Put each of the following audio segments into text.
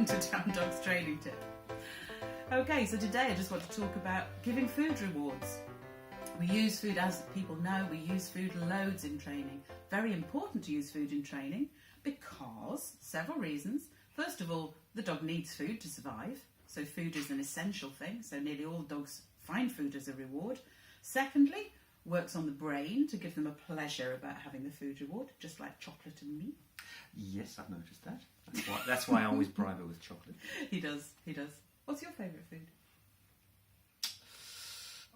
welcome to Down Dog's Training Tip. Okay, so today I just want to talk about giving food rewards. We use food, as people know, we use food loads in training. Very important to use food in training because several reasons. First of all, the dog needs food to survive, so food is an essential thing, so nearly all dogs find food as a reward. Secondly, works on the brain to give them a pleasure about having the food reward, just like chocolate and me. Yes, I've noticed that. That's why I always bribe her with chocolate. He does. What's your favourite food?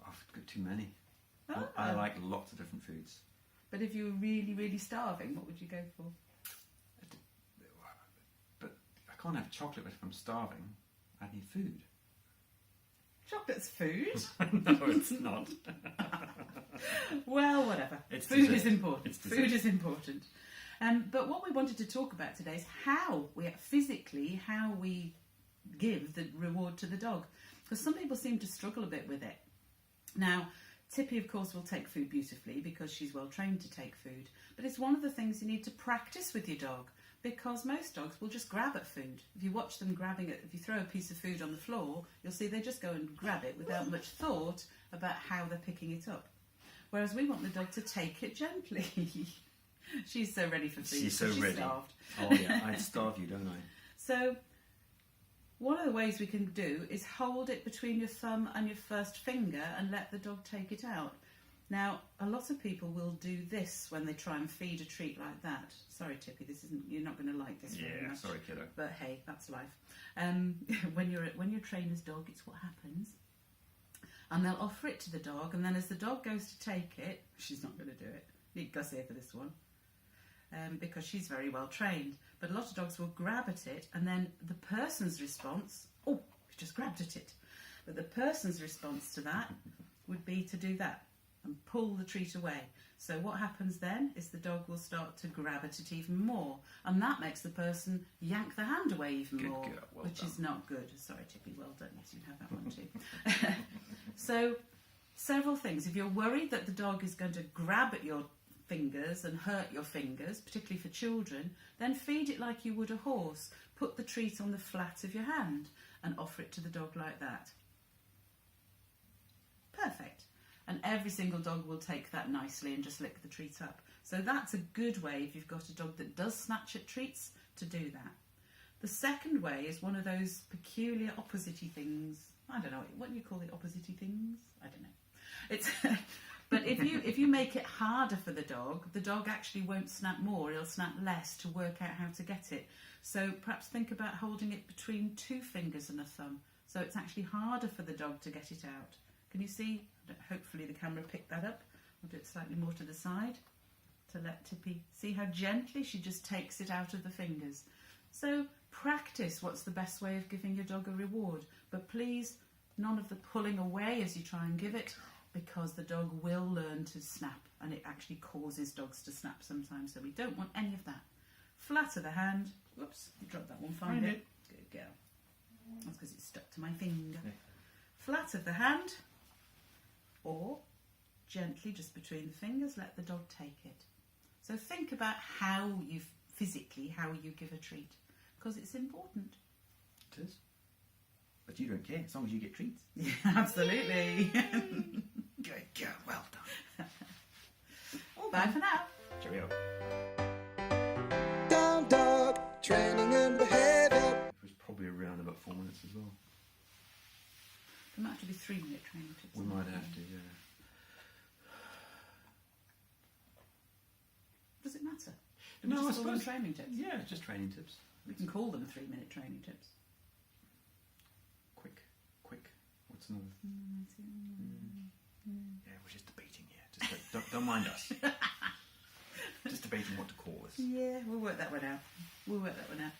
I've got too many. Oh. I like lots of different foods. But if you were really, really starving, what would you go for? But I can't have chocolate if I'm starving. I need food. Chocolate's food? No, it's not. Well, whatever. Food is important. Food is important. But what we wanted to talk about today is how we give the reward to the dog. Because some people seem to struggle a bit with it. Now, Tippy, of course, will take food beautifully because she's well trained to take food. But it's one of the things you need to practice with your dog, because most dogs will just grab at food. If you watch them grabbing it, if you throw a piece of food on the floor, you'll see they just go and grab it without much thought about how they're picking it up. Whereas we want the dog to take it gently. She's so ready for food. She's so ready. Starved. Oh yeah, I'd starve you, don't I? So one of the ways we can do is hold it between your thumb and your first finger and let the dog take it out. Now, a lot of people will do this when they try and feed a treat like that. Sorry, Tippy, you're not going to like this very much. Sorry, kiddo. But hey, that's life. When you're a trainer's dog, it's what happens. And they'll offer it to the dog, and then as the dog goes to take it, she's not going to do it. Need Gus here for this one. Because she's very well trained. But a lot of dogs will grab at it, and then the person's response, oh, we just grabbed at it. But the person's response to that would be to do that and pull the treat away. So what happens then is the dog will start to grab at it even more, and that makes the person yank the hand away even more, girl, well which done. is not good. Sorry, Tippy, well done. Yes, you can have that one too. So, several things. If you're worried that the dog is going to grab at your fingers and hurt your fingers, particularly for children, then feed it like you would a horse. Put the treat on the flat of your hand and offer it to the dog like that. Perfect. And every single dog will take that nicely and just lick the treat up. So that's a good way, if you've got a dog that does snatch at treats, to do that. The second way is one of those peculiar opposite-y things. I don't know, what do you call the opposite-y things? I don't know. It's but if you make it harder for the dog actually won't snap more, he'll snap less to work out how to get it. So perhaps think about holding it between two fingers and a thumb, so it's actually harder for the dog to get it out. Can you see? Hopefully the camera picked that up. I'll do it slightly more to the side to let Tippy see how gently she just takes it out of the fingers. So practice what's the best way of giving your dog a reward, but please none of the pulling away as you try and give it, because the dog will learn to snap, and it actually causes dogs to snap sometimes, so we don't want any of that. Flat of the hand. Whoops, you dropped that one. Find it. Good girl. That's because it's stuck to my finger. Yeah. Flat of the hand, or gently just between the fingers, let the dog take it. So think about how you give a treat, because it's important. It is. But you don't care, as long as you get treats. Yeah, absolutely. Good girl, well done. Bye for now. Cheerio. Down dog, training and behaviour. It was probably around about 4 minutes as well. There might have to be 3-minute training tips. We might have to, yeah. Does it matter? No, I just call them suppose training tips. Yeah, just training tips. We can call them 3-minute training tips. Quick. What's another? Yeah, we're just debating here. Just don't mind us. Just debating what to call this. Yeah, we'll work that one out.